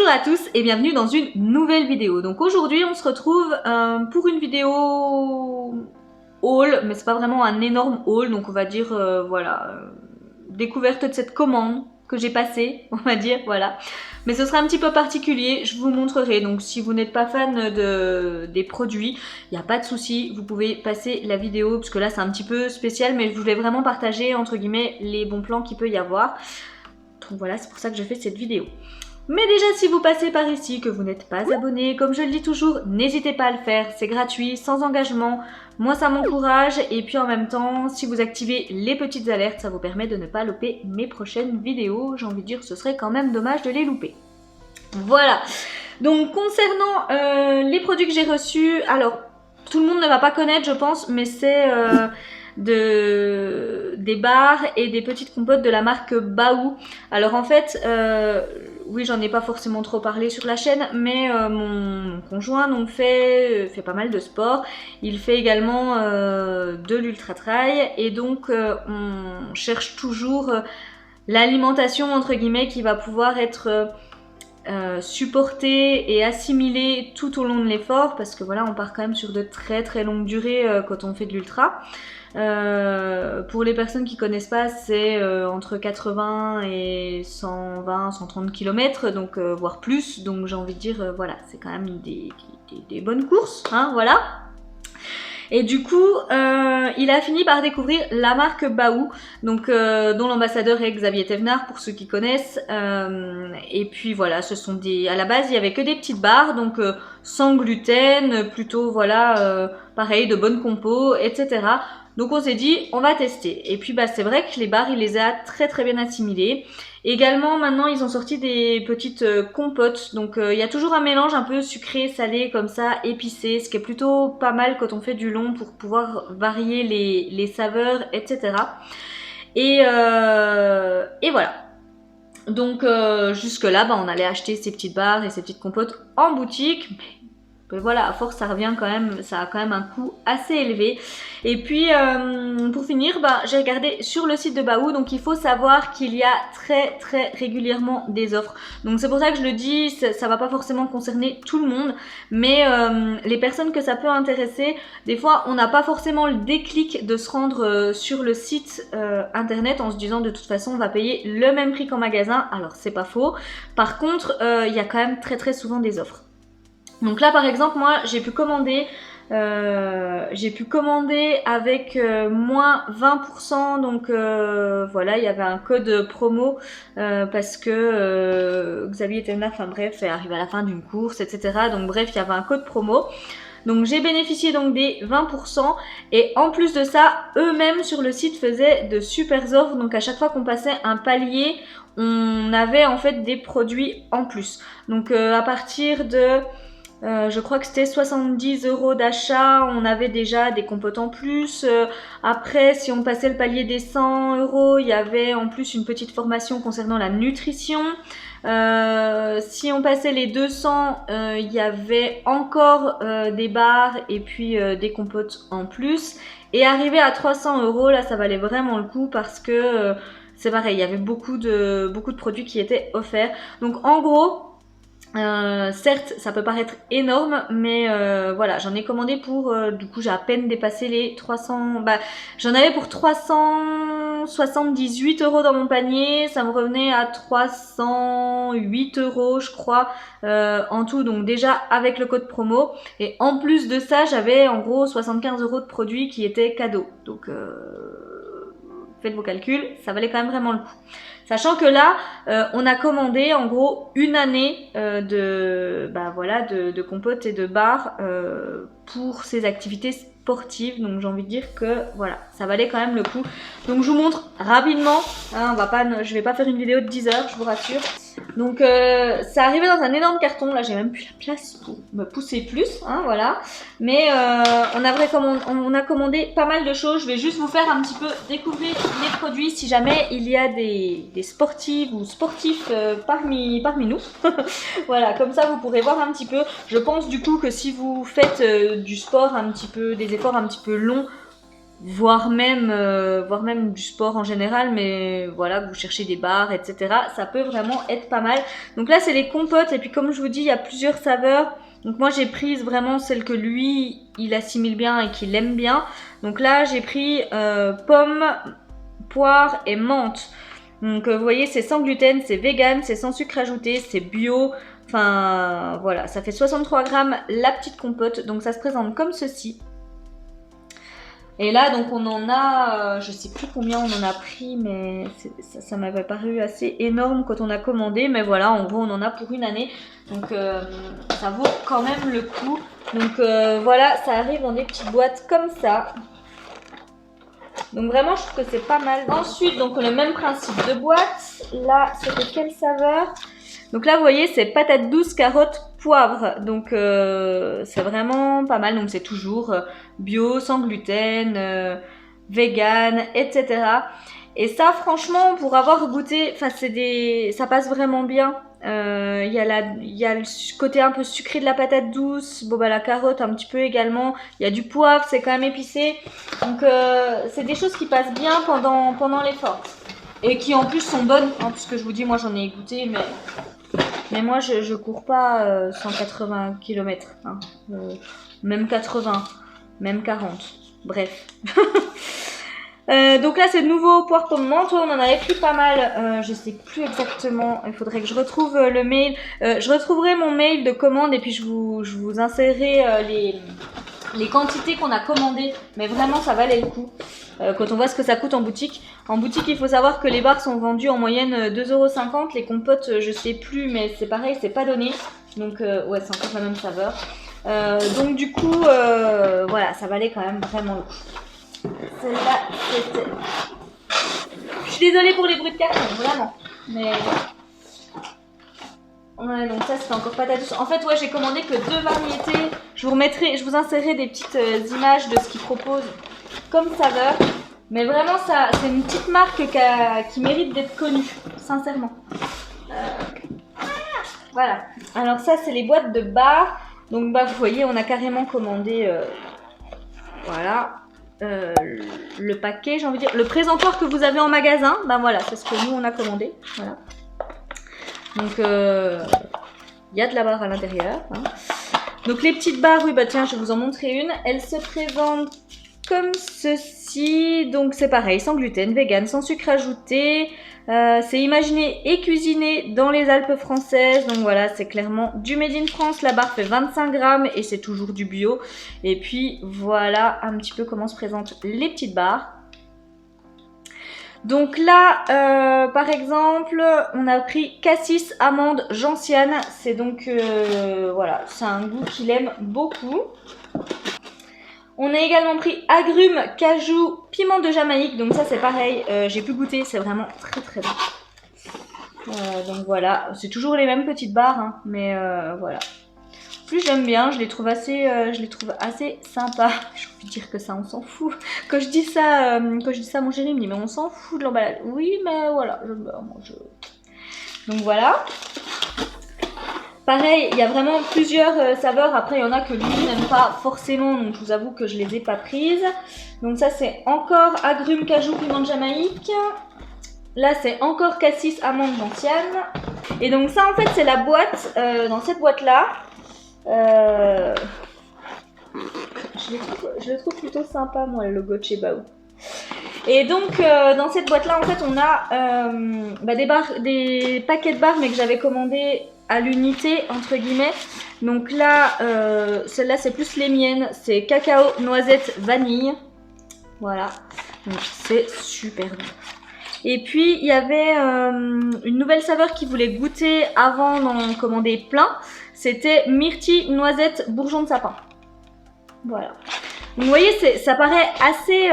Bonjour à tous et bienvenue dans une nouvelle vidéo. Donc aujourd'hui on se retrouve pour une vidéo haul, mais c'est pas vraiment un énorme haul, donc on va dire découverte de cette commande que j'ai passée, on va dire, voilà. Mais ce sera un petit peu particulier, je vous montrerai. Donc si vous n'êtes pas fan des produits, il n'y a pas de souci, vous pouvez passer la vidéo, parce que là c'est un petit peu spécial, mais je voulais vraiment partager entre guillemets les bons plans qu'il peut y avoir. Donc voilà, c'est pour ça que je fais cette vidéo. Mais déjà, si vous passez par ici, que vous n'êtes pas abonné, comme je le dis toujours, n'hésitez pas à le faire, c'est gratuit, sans engagement, moi ça m'encourage, et puis en même temps, si vous activez les petites alertes, ça vous permet de ne pas louper mes prochaines vidéos, j'ai envie de dire, ce serait quand même dommage de les louper. Voilà, donc concernant les produits que j'ai reçus, alors, tout le monde ne va pas connaître, je pense, mais c'est des bars et des petites compotes de la marque Baou. Alors en fait, oui, j'en ai pas forcément trop parlé sur la chaîne, mais mon conjoint donc fait pas mal de sport. Il fait également de l'ultra trail et donc on cherche toujours l'alimentation entre guillemets qui va pouvoir être supportée et assimilée tout au long de l'effort, parce que voilà, on part quand même sur de très longues durées quand on fait de l'ultra. Pour les personnes qui connaissent pas, c'est entre 80 et 120, 130 km, donc voire plus. Donc j'ai envie de dire, voilà, c'est quand même des bonnes courses, hein, voilà. Et du coup, il a fini par découvrir la marque Baou, donc dont l'ambassadeur est Xavier Thévenard pour ceux qui connaissent. Et puis voilà, ce sont à la base il y avait que des petites barres, donc sans gluten, plutôt voilà, pareil, de bonnes compos, etc. Donc on s'est dit, on va tester. Et puis bah c'est vrai que les barres, il les a très bien assimilées. Également, maintenant, ils ont sorti des petites compotes. Donc, il y a toujours un mélange un peu sucré, salé, comme ça, épicé, ce qui est plutôt pas mal quand on fait du long pour pouvoir varier les saveurs, etc. Et voilà. Donc, jusque-là, bah, on allait acheter ces petites barres et ces petites compotes en boutique. Mais voilà, à force, ça revient quand même, ça a quand même un coût assez élevé. Et puis, pour finir, bah, j'ai regardé sur le site de Baou, donc il faut savoir qu'il y a très régulièrement des offres. Donc c'est pour ça que je le dis, ça va pas forcément concerner tout le monde, mais les personnes que ça peut intéresser, des fois, on n'a pas forcément le déclic de se rendre sur le site internet en se disant de toute façon, on va payer le même prix qu'en magasin. Alors c'est pas faux. Par contre, il y a quand même très souvent des offres. Donc là par exemple moi j'ai pu commander avec moins 20%, donc voilà, il y avait un code promo parce que Xavier Thévenard, enfin bref, est arrivé à la fin d'une course, etc. Donc bref, il y avait un code promo. Donc j'ai bénéficié donc des 20% et en plus de ça, eux-mêmes sur le site faisaient de super offres. Donc à chaque fois qu'on passait un palier, on avait en fait des produits en plus. Donc à partir de je crois que c'était 70 € d'achat, on avait déjà des compotes en plus. Après, si on passait le palier des 100 €, il y avait en plus une petite formation concernant la nutrition. Si on passait les 200, il y avait encore des barres et puis des compotes en plus. Et arrivé à 300 €, là ça valait vraiment le coup parce que c'est pareil, il y avait beaucoup de produits qui étaient offerts. Donc en gros, certes ça peut paraître énorme, mais voilà, j'en ai commandé pour du coup j'ai à peine dépassé les 300, bah j'en avais pour 378 € dans mon panier, ça me revenait à 308 € je crois en tout, donc déjà avec le code promo, et en plus de ça j'avais en gros 75 € de produits qui étaient cadeaux, donc faites vos calculs, ça valait quand même vraiment le coup. Sachant que là, on a commandé en gros une année de compotes et de bars pour ces activités sportives. Donc j'ai envie de dire que voilà, ça valait quand même le coup. Donc je vous montre rapidement, hein, je vais pas faire une vidéo de 10 heures, je vous rassure. Donc ça arrivait dans un énorme carton, là j'ai même plus la place pour me pousser plus, hein, voilà. Mais on a commandé pas mal de choses. Je vais juste vous faire un petit peu découvrir les produits si jamais il y a des sportives ou sportifs parmi nous. Voilà, comme ça vous pourrez voir un petit peu. Je pense du coup que si vous faites du sport un petit peu, des efforts un petit peu longs, voire même du sport en général, mais voilà, que vous cherchez des bars, etc. Ça peut vraiment être pas mal. Donc là, c'est les compotes, et puis comme je vous dis, il y a plusieurs saveurs. Donc moi, j'ai prise vraiment celle que lui, il assimile bien et qu'il aime bien. Donc là, j'ai pris pomme, poire et menthe. Donc vous voyez, c'est sans gluten, c'est vegan, c'est sans sucre ajouté, c'est bio. Enfin voilà, ça fait 63 grammes la petite compote. Donc ça se présente comme ceci. Et là, donc on en a, je sais plus combien on en a pris, mais ça m'avait paru assez énorme quand on a commandé. Mais voilà, en gros, on en a pour une année. Donc ça vaut quand même le coup. Donc voilà, ça arrive dans des petites boîtes comme ça. Donc vraiment, je trouve que c'est pas mal. Ensuite, donc le même principe de boîte. Là, c'était quelle saveur? Donc là, vous voyez, c'est patates douces, carottes, poivre. Donc c'est vraiment pas mal. Donc c'est toujours bio, sans gluten, vegan, etc. Et ça, franchement, pour avoir goûté, enfin ça passe vraiment bien. Il y a le côté un peu sucré de la patate douce. Bon bah la carotte un petit peu également. Il y a du poivre, c'est quand même épicé. Donc c'est des choses qui passent bien pendant l'effort. Et qui en plus sont bonnes, hein, puisque je vous dis, moi j'en ai goûté, mais moi je cours pas 180 km, hein. Même 80, même 40, bref. Donc là c'est de nouveau poire pomme menthe, on en avait pris pas mal, je sais plus exactement, il faudrait que je retrouve le mail, je retrouverai mon mail de commande et puis je vous insérerai les quantités qu'on a commandées, mais vraiment ça valait le coup. Quand on voit ce que ça coûte en boutique. En boutique, il faut savoir que les bars sont vendus en moyenne 2,50 €. Les compotes, je sais plus, mais c'est pareil, c'est pas donné. Donc, ouais, c'est encore la même saveur. Donc, du coup, voilà, ça valait quand même vraiment le coup. Celle-là, c'était... Je suis désolée pour les bruits de carton, vraiment. Mais... Ouais, donc ça, c'était encore patate douce. En fait, ouais, j'ai commandé que 2 variétés. Je vous insérerai des petites images de ce qu'ils proposent comme saveur. Mais vraiment, ça, c'est une petite marque qui mérite d'être connue, sincèrement. Voilà. Alors ça, c'est les boîtes de bar. Donc, bah, vous voyez, on a carrément commandé, voilà, le paquet, j'ai envie de dire. Le présentoir que vous avez en magasin, bah voilà, c'est ce que nous, on a commandé. Voilà. Donc, il y a de la barre à l'intérieur. Hein. Donc, les petites barres, oui, bah tiens, je vais vous en montrer une. Elles se présentent comme ceci. Donc, c'est pareil, sans gluten, vegan, sans sucre ajouté. C'est imaginé et cuisiné dans les Alpes françaises. Donc, voilà, c'est clairement du Made in France. La barre fait 25 grammes et c'est toujours du bio. Et puis, voilà un petit peu comment se présentent les petites barres. Donc là, par exemple, on a pris cassis, amande, gentiane. C'est donc, voilà, c'est un goût qu'il aime beaucoup. On a également pris agrumes, cajou, piment de Jamaïque. Donc ça, c'est pareil, j'ai pu goûter, c'est vraiment très très bon. Donc voilà, c'est toujours les mêmes petites barres, hein, mais voilà. Plus j'aime bien, je les trouve assez sympas. J'ai envie de dire que ça, on s'en fout. Quand je dis ça à mon chéri, il me dit mais on s'en fout de l'emballage. Oui, mais voilà. Donc voilà. Pareil, il y a vraiment plusieurs saveurs. Après, il y en a que lui n'aime pas forcément, donc je vous avoue que je les ai pas prises. Donc ça, c'est encore agrumes, cajou, piment de Jamaïque. Là, c'est encore cassis, amande, gentiane. Et donc ça, en fait, c'est la boîte. Dans cette boîte-là. Je le trouve plutôt sympa, moi, le logo de chez Bao. Et donc, dans cette boîte-là, en fait, on a des paquets de barres, mais que j'avais commandé à l'unité, entre guillemets. Donc là, celle-là, c'est plus les miennes. C'est cacao, noisette, vanille. Voilà. Donc, c'est super bon. Et puis, il y avait une nouvelle saveur qui voulait goûter avant d'en commander plein. C'était myrtille, noisette, bourgeon de sapin. Voilà. Donc, vous voyez, ça paraît assez...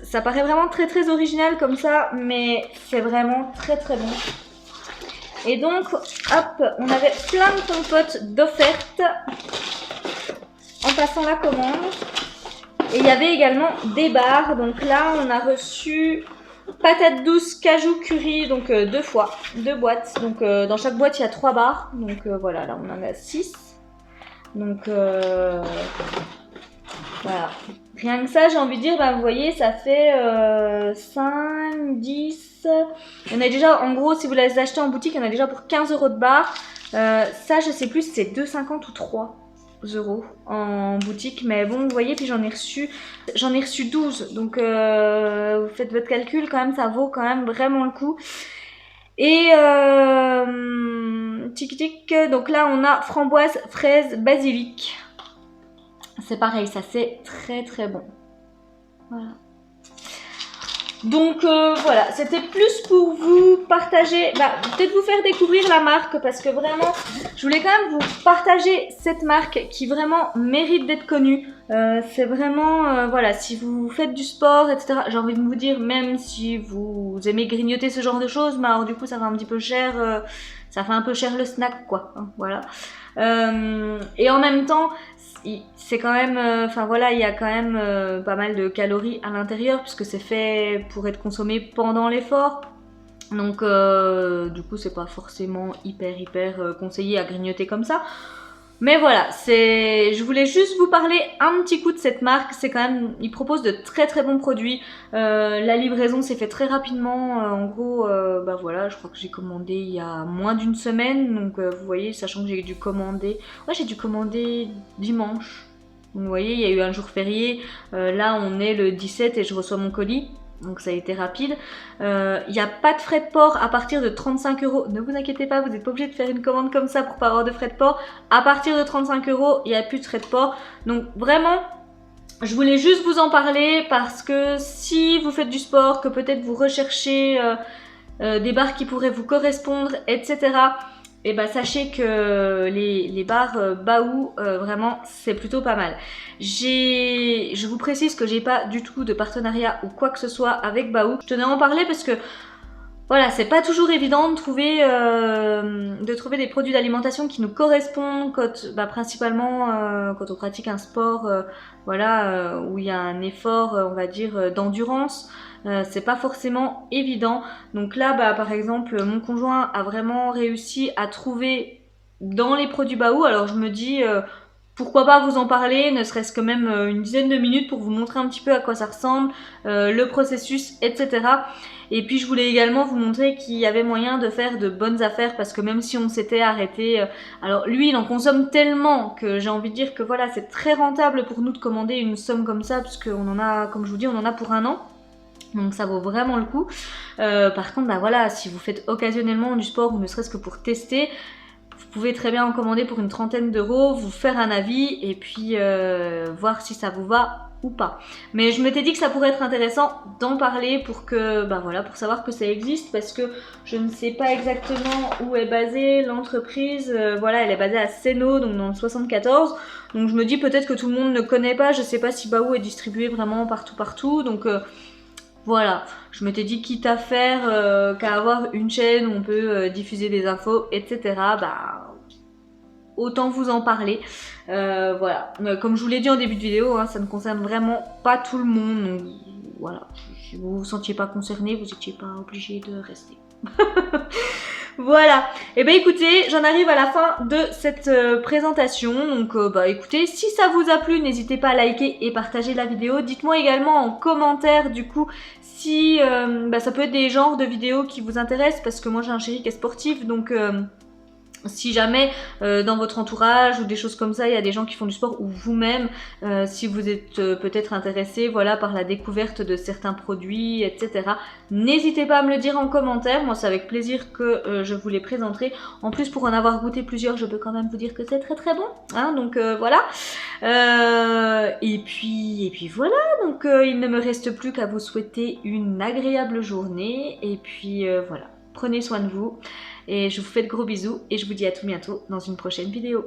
ça paraît vraiment très très original comme ça, mais c'est vraiment très très bon. Et donc, hop, on avait plein de compotes d'offertes en passant la commande. Et il y avait également des barres. Donc là, on a reçu patates douces, cajou, curry, donc 2 fois, 2 boîtes. Donc dans chaque boîte, il y a 3 barres. Donc voilà, là on en a 6. Donc voilà, Rien que ça, j'ai envie de dire, bah, vous voyez, ça fait 5, 10... Il y en a déjà, en gros, si vous les achetez en boutique, il y en a déjà pour 15 € de barre. Ça, je sais plus si c'est 2,50 ou 3 € en boutique. Mais bon, vous voyez, puis j'en ai reçu 12. Donc, vous faites votre calcul, quand même, ça vaut quand même vraiment le coup. Et tic tic, donc là, on a framboise, fraise, basilic. C'est pareil, ça c'est très très bon. Voilà. Donc voilà, c'était plus pour vous partager, peut-être vous faire découvrir la marque parce que vraiment, je voulais quand même vous partager cette marque qui vraiment mérite d'être connue. C'est vraiment, voilà, si vous faites du sport, etc., j'ai envie de vous dire, même si vous aimez grignoter ce genre de choses, mais alors du coup ça fait un petit peu cher, ça fait un peu cher le snack quoi, hein, voilà. Et en même temps, c'est quand même, enfin voilà, il y a quand même pas mal de calories à l'intérieur puisque c'est fait pour être consommé pendant l'effort. Donc du coup c'est pas forcément hyper conseillé à grignoter comme ça. Mais voilà, je voulais juste vous parler un petit coup de cette marque. C'est quand même, ils proposent de très très bons produits. La livraison s'est fait très rapidement. En gros, bah voilà, je crois que j'ai commandé il y a moins d'une semaine. Donc vous voyez, sachant que j'ai dû commander, ouais, j'ai dû commander dimanche. Donc, vous voyez, il y a eu un jour férié. Là, on est le 17 et je reçois mon colis. Donc ça a été rapide. Il n'y a pas de frais de port à partir de 35 €. Ne vous inquiétez pas, vous n'êtes pas obligé de faire une commande comme ça pour pas avoir de frais de port. À partir de 35 €, il n'y a plus de frais de port. Donc vraiment, je voulais juste vous en parler parce que si vous faites du sport, que peut-être vous recherchez des barres qui pourraient vous correspondre, etc., et bah sachez que les barres Baou, vraiment, c'est plutôt pas mal. Je vous précise que j'ai pas du tout de partenariat ou quoi que ce soit avec Baou. Je tenais à en parler parce que voilà, c'est pas toujours évident de trouver des produits d'alimentation qui nous correspondent principalement quand on pratique un sport voilà, où il y a un effort, on va dire, d'endurance. C'est pas forcément évident. Donc là, par exemple, mon conjoint a vraiment réussi à trouver dans les produits Baou. Alors je me dis, pourquoi pas vous en parler, ne serait-ce que même une dizaine de minutes pour vous montrer un petit peu à quoi ça ressemble, le processus, etc. Et puis je voulais également vous montrer qu'il y avait moyen de faire de bonnes affaires parce que même si on s'était arrêté, alors lui il en consomme tellement que j'ai envie de dire que voilà, c'est très rentable pour nous de commander une somme comme ça parce qu'on en a, comme je vous dis, on en a pour 1 an. Donc ça vaut vraiment le coup. Par contre, voilà, si vous faites occasionnellement du sport ou ne serait-ce que pour tester, vous pouvez très bien en commander pour une trentaine d'euros, vous faire un avis et puis voir si ça vous va ou pas. Mais je m'étais dit que ça pourrait être intéressant d'en parler pour que, voilà, pour savoir que ça existe parce que je ne sais pas exactement où est basée l'entreprise. Voilà, elle est basée à Seno, donc dans le 74. Donc je me dis peut-être que tout le monde ne connaît pas. Je sais pas si Baou est distribué vraiment partout. Donc voilà, je m'étais dit quitte à faire qu'à avoir une chaîne où on peut diffuser des infos, etc. Autant vous en parler. Voilà, comme je vous l'ai dit en début de vidéo, hein, ça ne concerne vraiment pas tout le monde. Donc voilà, si vous vous sentiez pas concerné, vous n'étiez pas obligé de rester. Voilà, et écoutez, j'en arrive à la fin de cette présentation. Donc écoutez, si ça vous a plu, n'hésitez pas à liker et partager la vidéo. Dites-moi également en commentaire du coup si ça peut être des genres de vidéos qui vous intéressent parce que moi j'ai un chéri qui est sportif, donc si jamais dans votre entourage ou des choses comme ça, il y a des gens qui font du sport ou vous-même, si vous êtes peut-être intéressé, voilà, par la découverte de certains produits, etc. N'hésitez pas à me le dire en commentaire. Moi, c'est avec plaisir que je vous les présenterai. En plus, pour en avoir goûté plusieurs, je peux quand même vous dire que c'est très très bon. Hein, donc voilà. Et puis voilà. Donc il ne me reste plus qu'à vous souhaiter une agréable journée. Et puis voilà. Prenez soin de vous. Et je vous fais de gros bisous et je vous dis à tout bientôt dans une prochaine vidéo.